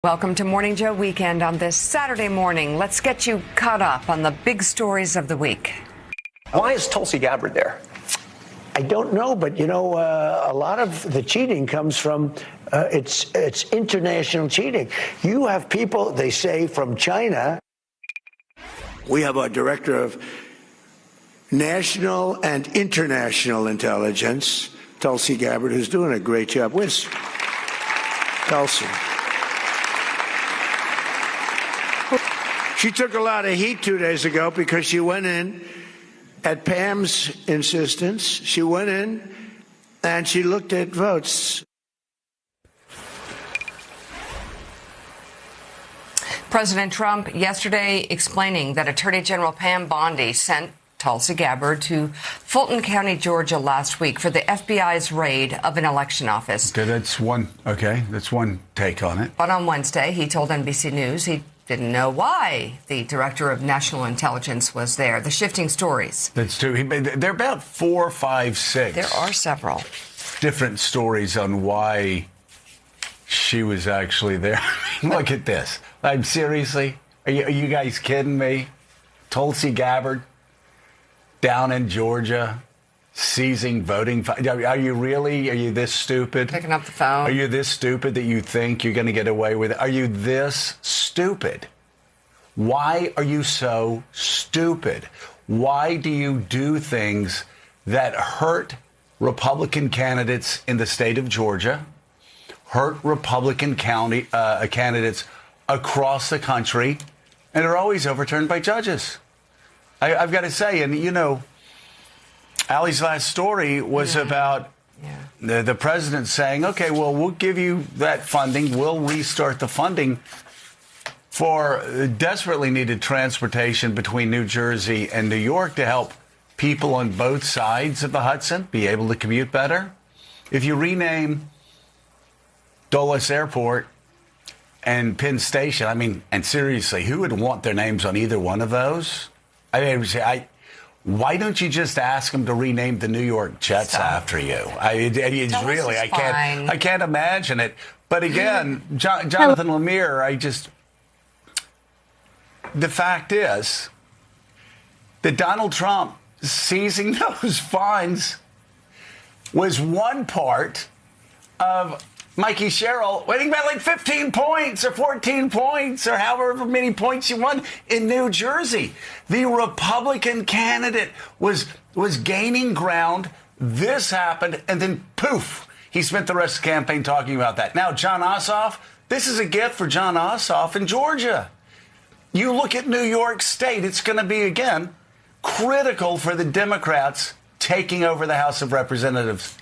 Welcome to Morning Joe Weekend on this Saturday morning. Let's get you caught up on the big stories of the week. Why is Tulsi Gabbard there? I don't know, but, you know, a lot of the cheating comes from it's international cheating. You have people, they say, from China. We have our director of national and international intelligence, Tulsi Gabbard, who's doing a great job. Where's Tulsi? She took a lot of heat 2 days ago because she went in at Pam's insistence. She went in and she looked at votes. President Trump yesterday explaining that Attorney General Pam Bondi sent Tulsi Gabbard to Fulton County, Georgia last week for the FBI's raid of an election office. That's one take on it. But on Wednesday, he told NBC News he didn't know why the director of national intelligence was there. The shifting stories. That's true. There are about 4, 5, 6. There are several different stories on why she was actually there. Look at this. I'm seriously. Are you guys kidding me? Tulsi Gabbard down in Georgia seizing voting. Are you this stupid? Picking up the phone. Are you this stupid that you think you're going to get away with it? Are you this stupid? Why are you so stupid? Why do you do things that hurt Republican candidates in the state of Georgia, hurt Republican candidates across the country, and are always overturned by judges? I've got to say, and you know, Allie's last story was about the president saying, okay, well, we'll give you that funding. We'll restart the funding for desperately needed transportation between New Jersey and New York to help people on both sides of the Hudson be able to commute better. If you rename Dulles Airport and Penn Station, I mean, and seriously, who would want their names on either one of those? Why don't you just ask them to rename the New York Jets after you? I can't imagine it. But again, Jonathan Lemire, the fact is that Donald Trump seizing those funds was one part of Mikey Sherrill winning by like 15 points or 14 points or however many points you won in New Jersey. The Republican candidate was gaining ground. This happened, and then poof, he spent the rest of the campaign talking about that. Now, Jon Ossoff, this is a gift for Jon Ossoff in Georgia. You look at New York State, it's going to be, again, critical for the Democrats taking over the House of Representatives.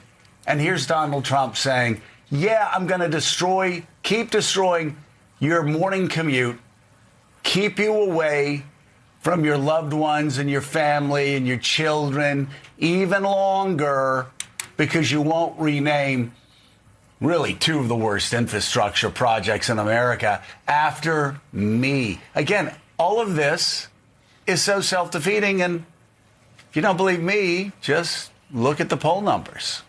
And here's Donald Trump saying, yeah, I'm going to keep destroying your morning commute, keep you away from your loved ones and your family and your children even longer because you won't rename really 2 of the worst infrastructure projects in America after me. Again, all of this is so self-defeating, and if you don't believe me, just look at the poll numbers.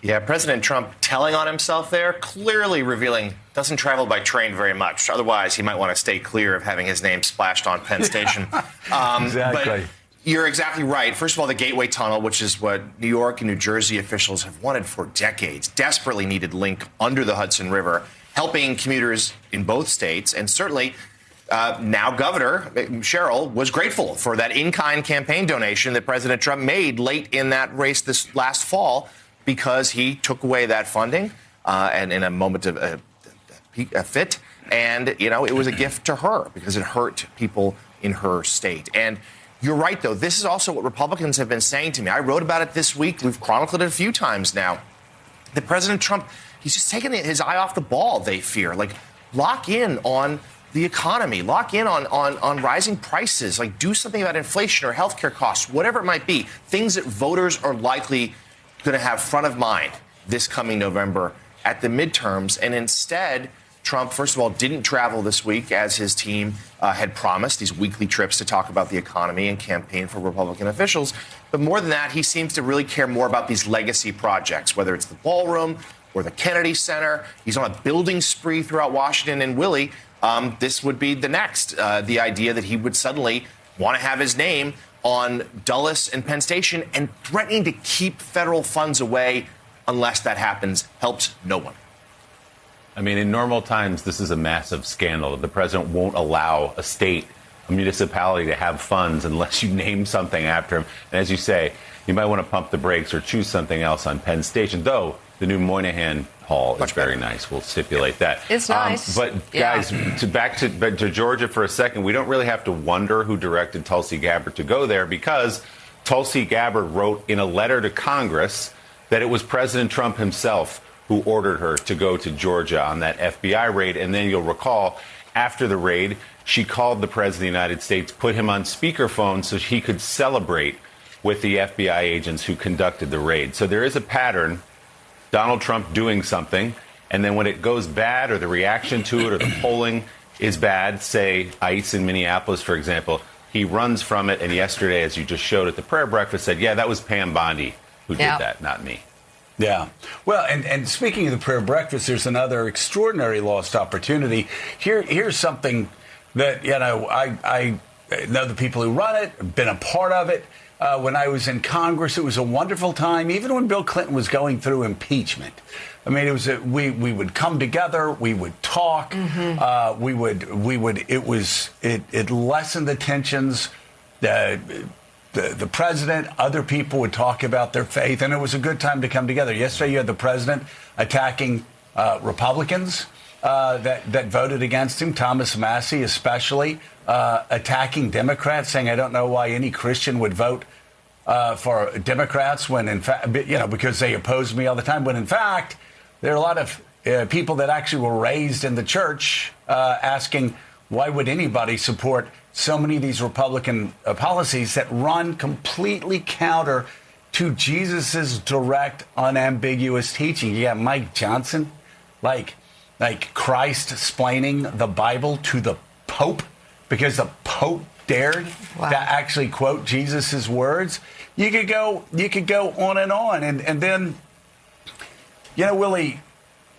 Yeah, President Trump telling on himself there, clearly revealing doesn't travel by train very much. Otherwise, he might want to stay clear of having his name splashed on Penn Station. Exactly. But you're exactly right. First of all, the Gateway Tunnel, which is what New York and New Jersey officials have wanted for decades, desperately needed link under the Hudson River, helping commuters in both states. And certainly now Governor Sherrill was grateful for that in-kind campaign donation that President Trump made late in that race this last fall, because he took away that funding and in a moment of a fit. And, you know, it was a gift to her because it hurt people in her state. And you're right, though. This is also what Republicans have been saying to me. I wrote about it this week. We've chronicled it a few times now. That President Trump, he's just taking his eye off the ball, they fear. Like, lock in on the economy, lock in on rising prices, like do something about inflation or healthcare costs, whatever it might be, things that voters are likely going to have front of mind this coming November at the midterms. And instead, Trump, first of all, didn't travel this week as his team had promised, these weekly trips to talk about the economy and campaign for Republican officials. But more than that, he seems to really care more about these legacy projects, whether it's the ballroom or the Kennedy Center. He's on a building spree throughout Washington. And Willie, this would be the next. The idea that he would suddenly want to have his name on Dulles and Penn Station, and threatening to keep federal funds away unless that happens helps no one. I mean, in normal times, this is a massive scandal. The president won't allow a state, a municipality to have funds unless you name something after him. And as you say, you might want to pump the brakes or choose something else on Penn Station, though the new Moynihan Hall is very nice. We'll stipulate that. It's nice. But guys, back to Georgia for a second, we don't really have to wonder who directed Tulsi Gabbard to go there, because Tulsi Gabbard wrote in a letter to Congress that it was President Trump himself who ordered her to go to Georgia on that FBI raid. And then you'll recall, after the raid, she called the President of the United States, put him on speakerphone so he could celebrate with the FBI agents who conducted the raid. So there is a pattern. Donald Trump doing something, and then when it goes bad, or the reaction to it, or the polling is bad, say ICE in Minneapolis, for example, he runs from it. And yesterday, as you just showed at the prayer breakfast, said, yeah, that was Pam Bondi who did that, not me. Yeah. Well, and speaking of the prayer breakfast, there's another extraordinary lost opportunity. Here's something that, I know the people who run it, been a part of it. When I was in Congress, it was a wonderful time. Even when Bill Clinton was going through impeachment, I mean, it was we would come together, we would talk, it lessened the tensions. The president, other people would talk about their faith, and it was a good time to come together. Yesterday, you had the president attacking Republicans that voted against him, Thomas Massie especially, attacking Democrats, saying, I don't know why any Christian would vote for Democrats when, in fact, because they oppose me all the time, when, in fact, there are a lot of people that actually were raised in the church asking, why would anybody support so many of these Republican policies that run completely counter to Jesus's direct, unambiguous teaching? You got Mike Johnson, like Christ explaining the Bible to the Pope because the Pope dared to actually quote Jesus's words. You could go on, and then, Willie,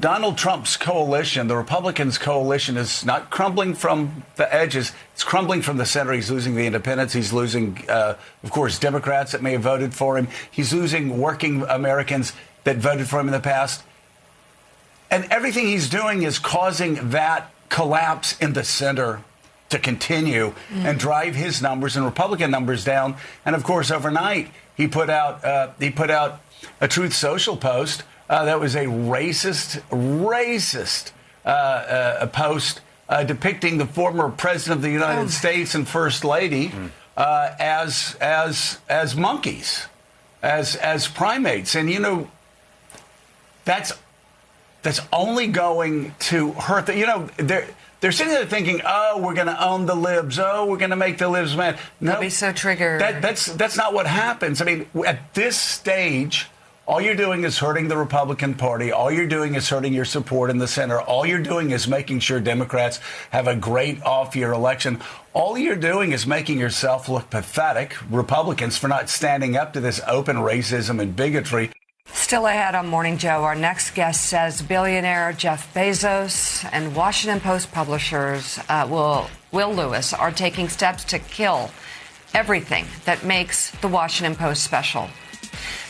Donald Trump's coalition, the Republicans' coalition, is not crumbling from the edges. It's crumbling from the center. He's losing the independents. He's losing, of course, Democrats that may have voted for him. He's losing working Americans that voted for him in the past. And everything he's doing is causing that collapse in the center to continue and drive his numbers and Republican numbers down. And, of course, overnight, he put out a Truth Social post that was a racist post depicting the former president of the United States and First Lady as monkeys, as primates. And, that's only going to hurt they're sitting there thinking, oh, we're going to own the libs. Oh, we're going to make the libs mad. No, they'll be so triggered. That's not what happens. I mean, at this stage, all you're doing is hurting the Republican Party. All you're doing is hurting your support in the center. All you're doing is making sure Democrats have a great off-year election. All you're doing is making yourself look pathetic, Republicans, for not standing up to this open racism and bigotry. Still ahead on Morning Joe, our next guest says billionaire Jeff Bezos and Washington Post publishers Will Lewis are taking steps to kill everything that makes the Washington Post special.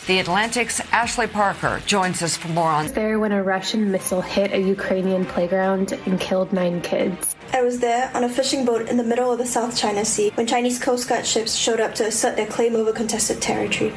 The Atlantic's Ashley Parker joins us for more on there when a Russian missile hit a Ukrainian playground and killed 9 kids. I was there on a fishing boat in the middle of the South China Sea when Chinese Coast Guard ships showed up to assert their claim over contested territory.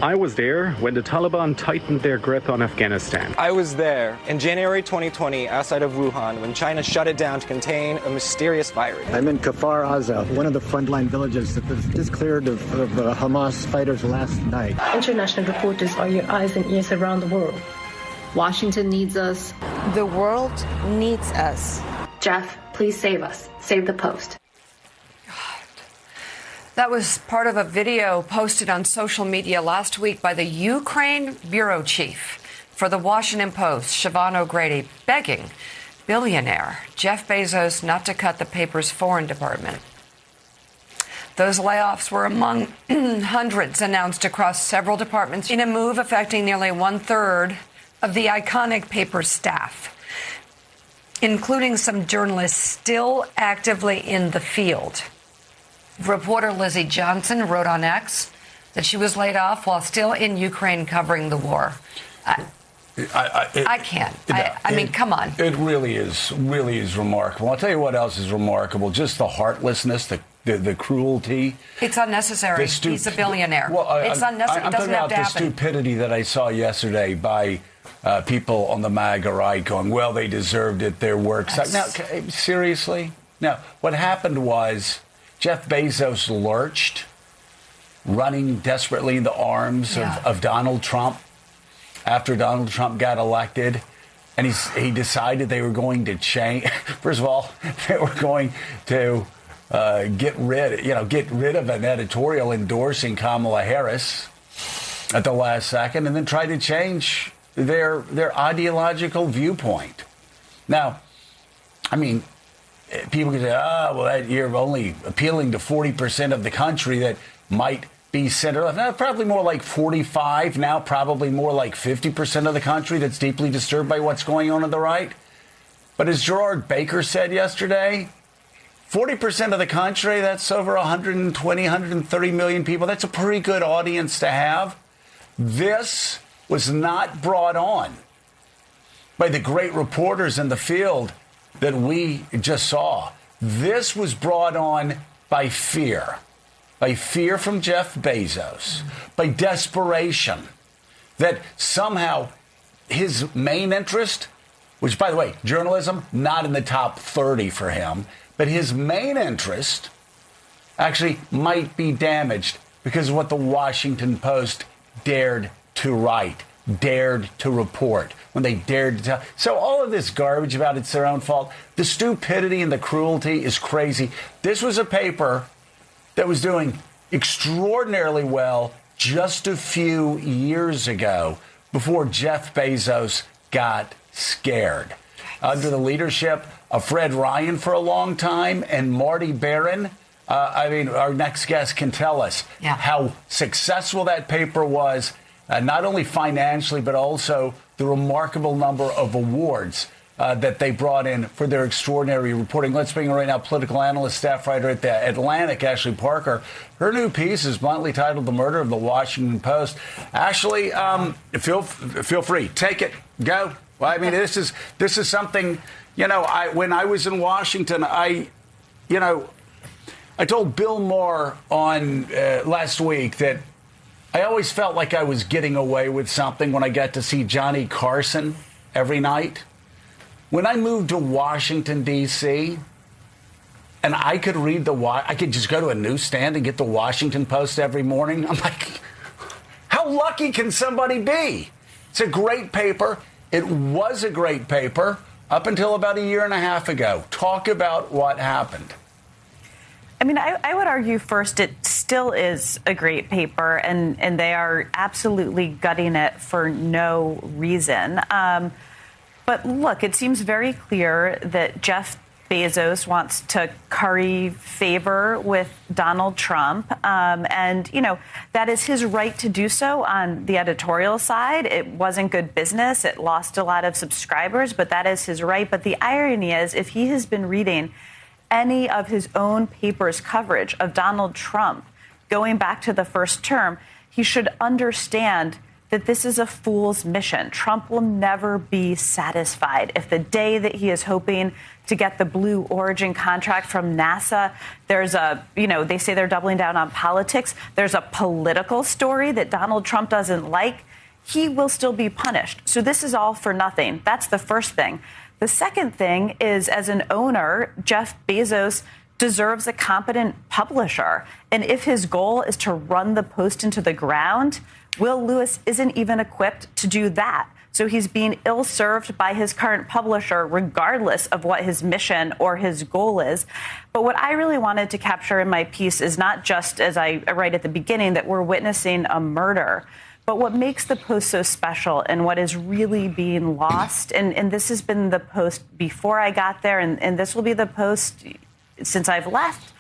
I was there when the Taliban tightened their grip on Afghanistan. I was there in January 2020 outside of Wuhan when China shut it down to contain a mysterious virus. I'm in Kfar Aza, one of the frontline villages that was just cleared of Hamas fighters last night. International reporters are your eyes and ears around the world. Washington needs us. The world needs us. Jeff, please save us. Save the Post. That was part of a video posted on social media last week by the Ukraine bureau chief for the Washington Post, Siobhan O'Grady, begging billionaire Jeff Bezos not to cut the paper's foreign department. Those layoffs were among hundreds announced across several departments in a move affecting nearly 1/3 of the iconic paper's staff, including some journalists still actively in the field. Reporter Lizzie Johnson wrote on X that she was laid off while still in Ukraine covering the war. I can't. I mean, come on. It really is remarkable. I'll tell you what else is remarkable. Just the heartlessness, the cruelty. It's unnecessary. He's a billionaire. Well, it's unnecessary. It doesn't have to happen. I'm talking about the stupidity that I saw yesterday by people on the MAGA right going, well, they deserved it, their work. Yes. Now, seriously? Now, what happened was Jeff Bezos lurched, running desperately in the arms of Donald Trump after Donald Trump got elected. And he decided they were going to change. First of all, they were going to get rid of an editorial endorsing Kamala Harris at the last second, and then try to change their ideological viewpoint. Now, I mean, people can say, you're only appealing to 40% of the country that might be center left. Now, probably more like 45 now, probably more like 50% of the country that's deeply disturbed by what's going on the right. But as Gerard Baker said yesterday, 40% of the country, that's over 120, 130 million people. That's a pretty good audience to have. This was not brought on by the great reporters in the field that we just saw. This was brought on by fear. By fear from Jeff Bezos, by desperation, that somehow his main interest, which, by the way, journalism, not in the top 30 for him, but his main interest actually might be damaged because of what the Washington Post dared to write, dared to report, when they dared to tell. So all of this garbage about it's their own fault, the stupidity and the cruelty is crazy. This was a paper that was doing extraordinarily well just a few years ago before Jeff Bezos got scared. Under the leadership of Fred Ryan for a long time and Marty Baron, our next guest can tell us how successful that paper was, not only financially, but also the remarkable number of awards that they brought in for their extraordinary reporting. Let's bring in right now political analyst, staff writer at The Atlantic, Ashley Parker. Her new piece is bluntly titled "The Murder of the Washington Post." Ashley, feel free, take it, go. Well, I mean, this is something. When I was in Washington, I told Bill Maher on last week that I always felt like I was getting away with something when I got to see Johnny Carson every night. When I moved to Washington, D.C., and I could read I could just go to a newsstand and get the Washington Post every morning. I'm like, how lucky can somebody be? It's a great paper. It was a great paper up until about a year and a half ago. Talk about what happened. I mean, I would argue first it still is a great paper, and they are absolutely gutting it for no reason. But look, it seems very clear that Jeff Bezos wants to curry favor with Donald Trump. And, that is his right to do so on the editorial side. It wasn't good business. It lost a lot of subscribers, but that is his right. But the irony is, if he has been reading any of his own paper's coverage of Donald Trump going back to the first term, he should understand that this is a fool's mission. Trump will never be satisfied. If the day that he is hoping to get the Blue Origin contract from NASA, there's they say they're doubling down on politics. There's a political story that Donald Trump doesn't like. He will still be punished. So this is all for nothing. That's the first thing. The second thing is, as an owner, Jeff Bezos deserves a competent publisher. And if his goal is to run the Post into the ground, Will Lewis isn't even equipped to do that. So he's being ill-served by his current publisher, regardless of what his mission or his goal is. But what I really wanted to capture in my piece is not just, as I write at the beginning, that we're witnessing a murder, but what makes the Post so special and what is really being lost. And this has been the Post before I got there, and this will be the Post since I've left.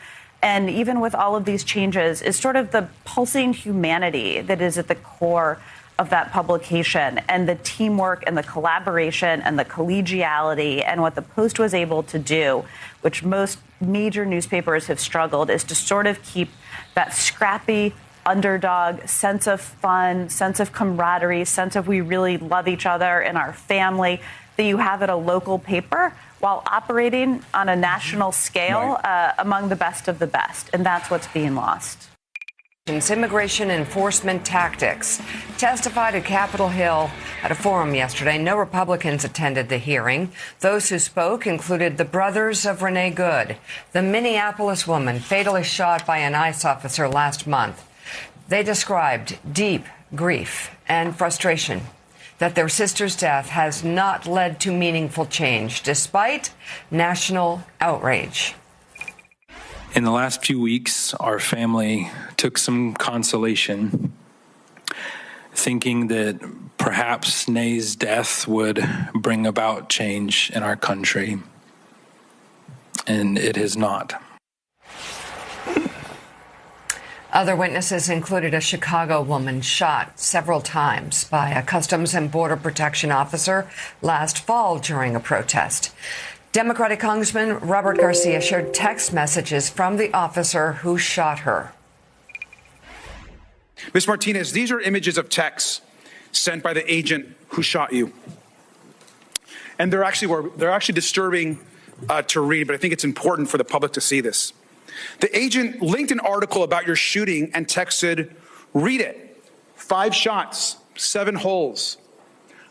And even with all of these changes, is sort of the pulsing humanity that is at the core of that publication and the teamwork and the collaboration and the collegiality and what the Post was able to do, which most major newspapers have struggled, is to sort of keep that scrappy underdog sense of fun, sense of camaraderie, sense of we really love each other and our family that you have at a local paper while operating on a national scale among the best of the best. And that's what's being lost. Immigration enforcement tactics testified at Capitol Hill at a forum yesterday. No Republicans attended the hearing. Those who spoke included the brothers of Renee Good, the Minneapolis woman fatally shot by an ICE officer last month. They described deep grief and frustration that their sister's death has not led to meaningful change, despite national outrage. In the last few weeks, our family took some consolation, thinking that perhaps Nay's death would bring about change in our country, and it has not. Other witnesses included a Chicago woman shot several times by a Customs and Border Protection officer last fall during a protest. Democratic Congressman Robert Garcia shared text messages from the officer who shot her. Ms. Martinez, these are images of texts sent by the agent who shot you. And they're actually disturbing to read, but I think it's important for the public to see this. The agent linked an article about your shooting and texted, "Read it. 5 shots, 7 holes.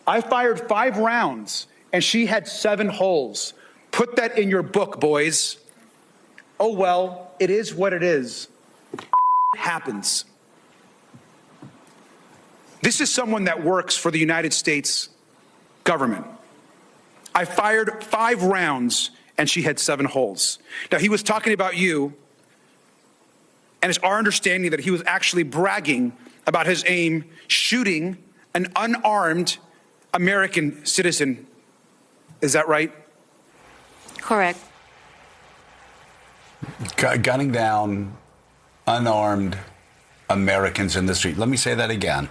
I fired 5 rounds and she had 7 holes. Put that in your book, boys." Oh, well, it is what it is. Happens. This is someone that works for the United States government. I fired 5 rounds and she had 7 holes. Now, he was talking about you, and it's our understanding that he was actually bragging about his aim, shooting an unarmed American citizen. Is that right? Correct. Gunning down unarmed Americans in the street. Let me say that again.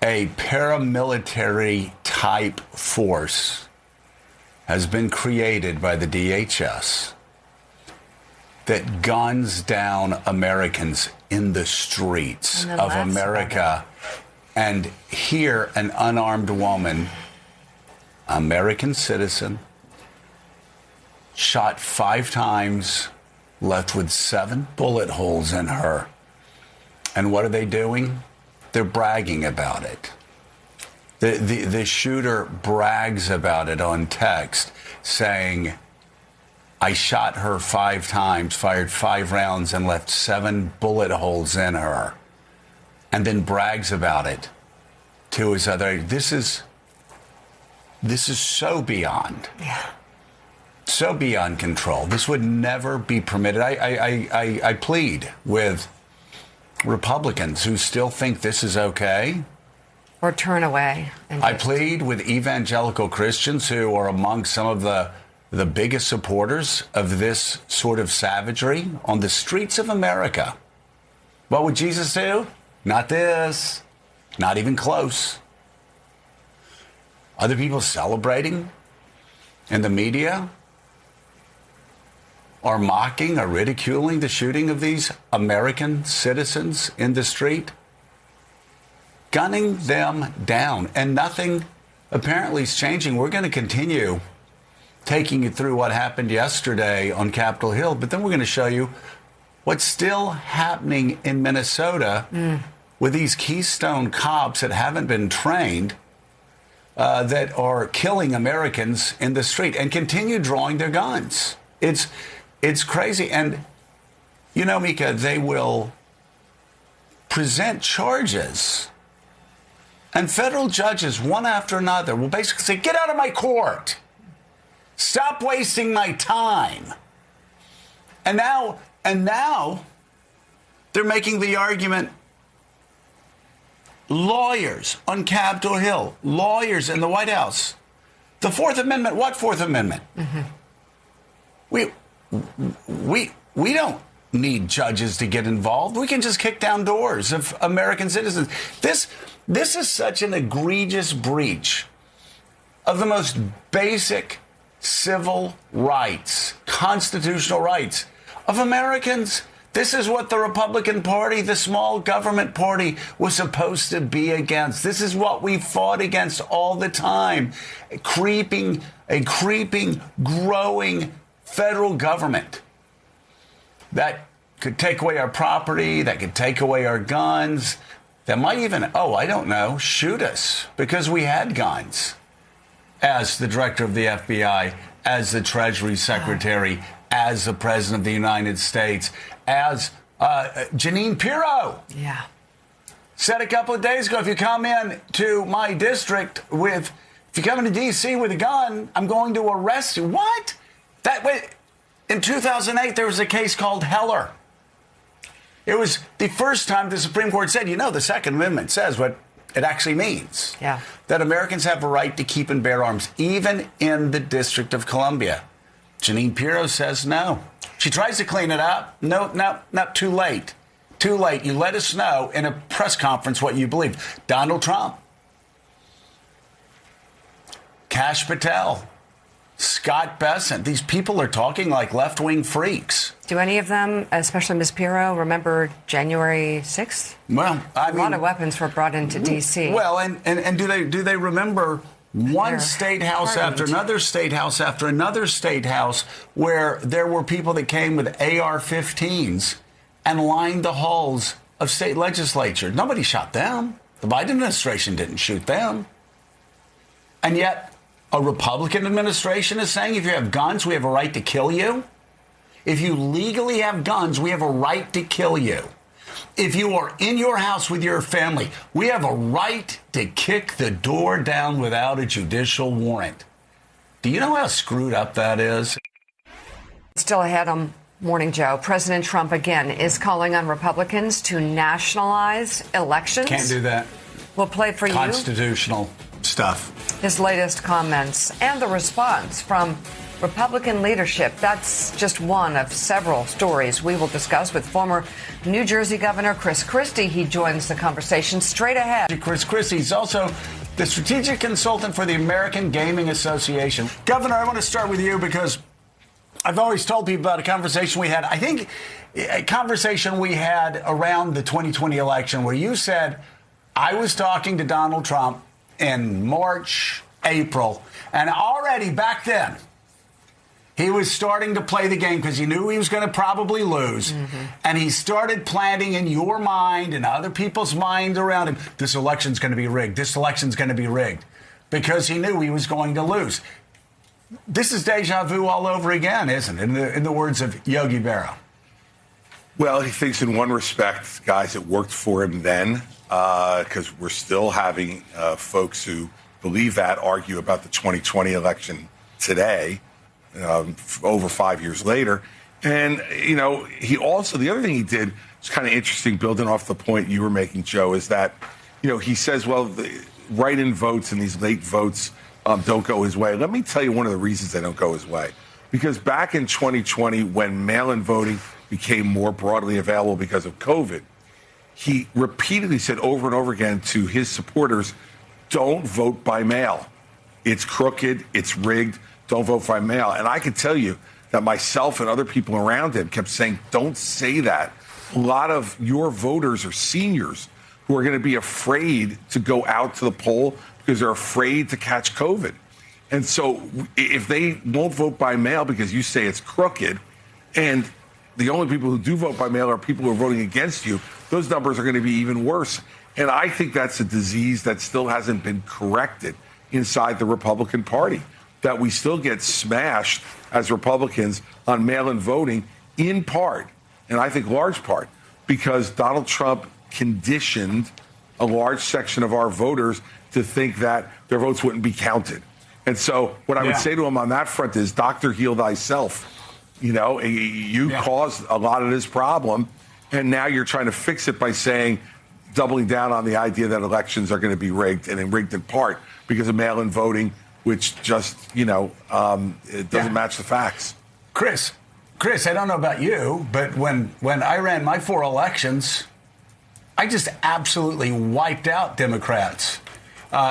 A paramilitary type force has been created by the DHS that guns down Americans in the streets of America. And here, an unarmed woman, American citizen, shot 5 times, left with 7 bullet holes in her. And what are they doing? They're bragging about it. The shooter brags about it on text, saying, "I shot her 5 times, fired 5 rounds, and left 7 bullet holes in her," and then brags about it to his other. This is so beyond. Yeah. So beyond control. This would never be permitted. I plead with Republicans who still think this is okay. Or turn away. I plead with evangelical Christians who are among some of the biggest supporters of this sort of savagery on the streets of America. What would Jesus do? Not this. Not even close. Other people celebrating in the media are mocking or ridiculing the shooting of these American citizens in the street, gunning them down, and nothing apparently is changing. We're going to continue taking you through what happened yesterday on Capitol Hill, but then we're going to show you what's still happening in Minnesota with these Keystone cops that haven't been trained, that are killing Americans in the street and continue drawing their guns. It's crazy. And, you know, Mika, they will present charges, and federal judges, one after another, will basically say, "Get out of my court. Stop wasting my time." And now they're making the argument, lawyers on Capitol Hill, lawyers in the White House. The Fourth Amendment, what Fourth Amendment? Mm-hmm. We need judges to get involved. We can just kick down doors of American citizens. This is such an egregious breach of the most basic civil rights, constitutional rights of Americans. This is what the Republican Party, the small government party, was supposed to be against. This is what we fought against all the time. A creeping, growing federal government that could take away our property, that could take away our guns, that might even, shoot us because we had guns. As the director of the FBI, as the Treasury Secretary, as the President of the United States, as Jeanine Pirro said a couple of days ago, if you come in to my district if you come into D.C. with a gun, I'm going to arrest you. What? In 2008, there was a case called Heller. It was the first time the Supreme Court said, the Second Amendment says what it actually means. Yeah. That Americans have a right to keep and bear arms, even in the District of Columbia. Jeanine Pirro says no. She tries to clean it up. No, not too late. Too late. You let us know in a press conference what you believe. Donald Trump, Kash Patel, Scott Bessent. These people are talking like left-wing freaks. Do any of them, especially Ms. Pirro, remember January 6th? Well, a lot of weapons were brought into D.C. Well, and do they remember one state house after another state house after another state house where there were people that came with AR-15s and lined the halls of state legislature? Nobody shot them. The Biden administration didn't shoot them. And yet a Republican administration is saying if you have guns, we have a right to kill you. If you legally have guns, we have a right to kill you. If you are in your house with your family, we have a right to kick the door down without a judicial warrant. Do you know how screwed up that is? Still ahead on Morning Joe, President Trump again is calling on Republicans to nationalize elections. Can't do that. We'll play for Constitutional stuff. His latest comments and the response from Republican leadership. That's just one of several stories we will discuss with former New Jersey Governor Chris Christie. He joins the conversation straight ahead. Chris Christie is also the strategic consultant for the American Gaming Association. Governor, I want to start with you because I've always told people about a conversation we had. I think a conversation we had around the 2020 election where you said, I was talking to Donald Trump in March, April, and already back then, he was starting to play the game because he knew he was going to probably lose. Mm-hmm. And he started planting in your mind and other people's minds around him, this election's going to be rigged. This election's going to be rigged. Because he knew he was going to lose. This is deja vu all over again, isn't it? In the words of Yogi Berra. Well, he thinks in one respect, guys, it worked for him then because we're still having folks who believe that argue about the 2020 election today. Over 5 years later. And, he also, the other thing he did was kind of interesting, building off the point you were making, Joe, is that, he says, well, the write-in votes and these late votes don't go his way. Let me tell you one of the reasons they don't go his way. Because back in 2020, when mail-in voting became more broadly available because of COVID, he repeatedly said over and over again to his supporters, don't vote by mail. It's crooked. It's rigged. Don't vote by mail. And I can tell you that myself and other people around him kept saying, don't say that. A lot of your voters are seniors who are going to be afraid to go out to the poll because they're afraid to catch COVID. And so if they won't vote by mail because you say it's crooked, and the only people who do vote by mail are people who are voting against you, those numbers are going to be even worse. And I think that's a disease that still hasn't been corrected inside the Republican Party, that we still get smashed as Republicans on mail-in voting in part, and I think large part, because Donald Trump conditioned a large section of our voters to think that their votes wouldn't be counted. And so what I would say to him on that front is, Doctor, heal thyself. You caused a lot of this problem, and now you're trying to fix it by saying, doubling down on the idea that elections are going to be rigged, and rigged in part because of mail-in voting, which just, it doesn't match the facts. Chris, Chris, I don't know about you, but when I ran my 4 elections, I just absolutely wiped out Democrats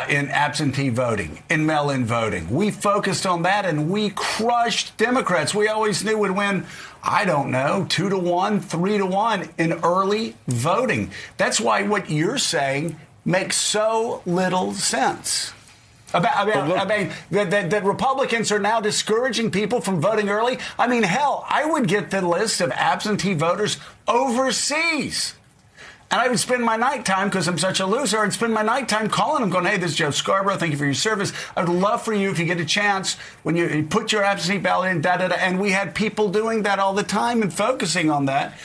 in absentee voting, in mail-in voting. We focused on that, and we crushed Democrats. We always knew we'd win, I don't know, 2-1, 3-1 in early voting. That's why what you're saying makes so little sense. That Republicans are now discouraging people from voting early. I mean, hell, I would get the list of absentee voters overseas. And I would spend my nighttime, because I'm such a loser, I'd spend my nighttime calling them, going, hey, this is Joe Scarborough. Thank you for your service. I would love for you, if you get a chance, when you put your absentee ballot in, da-da-da. And we had people doing that all the time and focusing on that.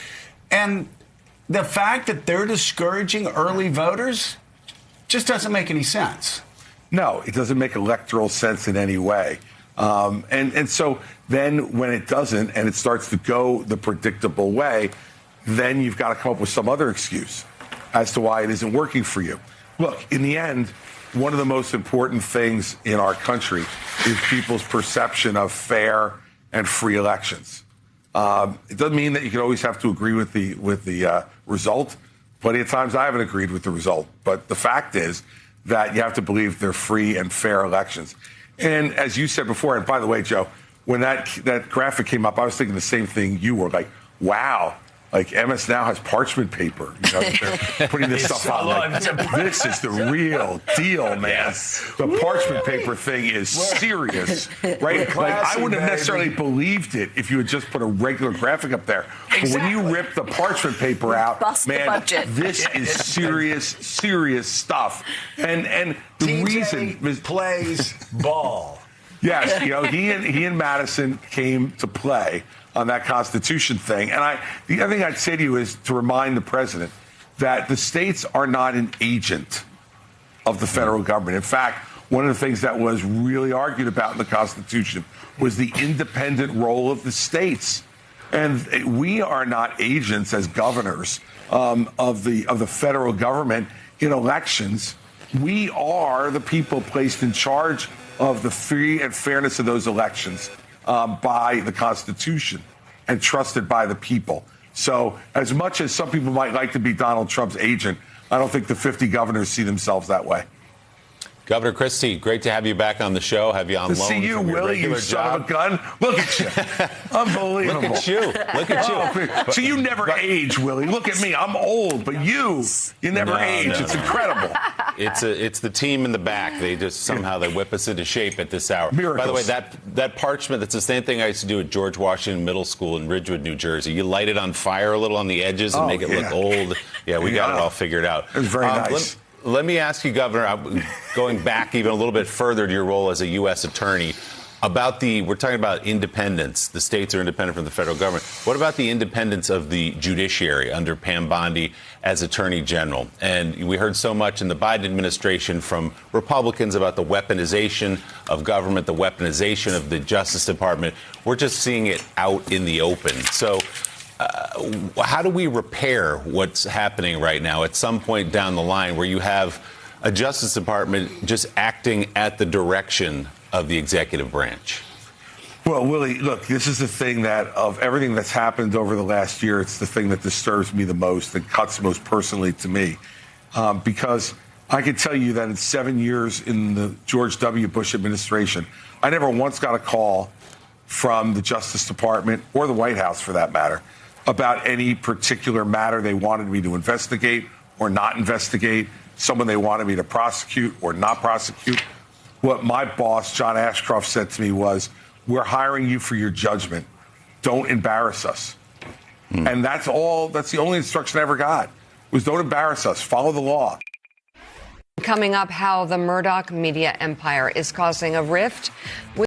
And the fact that they're discouraging early voters just doesn't make any sense. No, it doesn't make electoral sense in any way. And so then when it doesn't and it starts to go the predictable way, then you've got to come up with some other excuse as to why it isn't working for you. Look, in the end, one of the most important things in our country is people's perception of fair and free elections. It doesn't mean that you can always have to agree with the result. Plenty of times I haven't agreed with the result. But the fact is that you have to believe they're free and fair elections. And as you said before, and by the way, Joe, when that graphic came up, I was thinking the same thing you were, like, wow. Like, MS now has parchment paper. You know, they're putting this stuff out. Like, this is the real deal, man. Yes. The parchment paper thing is serious, right? Classy, like, I wouldn't have necessarily believed it if you had just put a regular graphic up there. Exactly. But when you rip the parchment paper out, man, this is serious stuff. And the TJ reason plays ball. Yes, you know, he and Madison came to play on that Constitution thing. And the other thing I'd say to you is to remind the president that the states are not an agent of the federal government. In fact, one of the things that was really argued about in the Constitution was the independent role of the states. And we are not agents as governors of the federal government in elections. We are the people placed in charge of the free and fairness of those elections by the Constitution and trusted by the people. So as much as some people might like to be Donald Trump's agent, I don't think the 50 governors see themselves that way. Governor Christie, great to have you back on the show. Have you on loan see you, from your Willie, regular you son job. of a gun. Look at you. Unbelievable. Look at you. Look at you. So you never age, Willie. Look at me. I'm old, but you never age. No. It's incredible. It's the team in the back. They just somehow they whip us into shape at this hour. Miracles. By the way, that parchment, that's the same thing I used to do at George Washington Middle School in Ridgewood, New Jersey. You light it on fire a little on the edges and make it look old. Yeah, we got it all figured out. It was very nice. Let me ask you, Governor, going back even a little bit further to your role as a U.S. attorney, we're talking about independence. The states are independent from the federal government. What about the independence of the judiciary under Pam Bondi as Attorney General? And we heard so much in the Biden administration from Republicans about the weaponization of government, the weaponization of the Justice Department. We're just seeing it out in the open. So how do we repair what's happening right now at some point down the line where you have a Justice Department just acting at the direction of the executive branch? Well, Willie, look, this is the thing that of everything that's happened over the last year, it's the thing that disturbs me the most and cuts most personally to me. Because I can tell you that in 7 years in the George W. Bush administration, I never once got a call from the Justice Department or the White House, for that matter, about any particular matter they wanted me to investigate or not investigate, someone they wanted me to prosecute or not prosecute. What my boss, John Ashcroft, said to me was, we're hiring you for your judgment. Don't embarrass us. And that's the only instruction I ever got, was don't embarrass us. Follow the law. Coming up, how the Murdoch media empire is causing a rift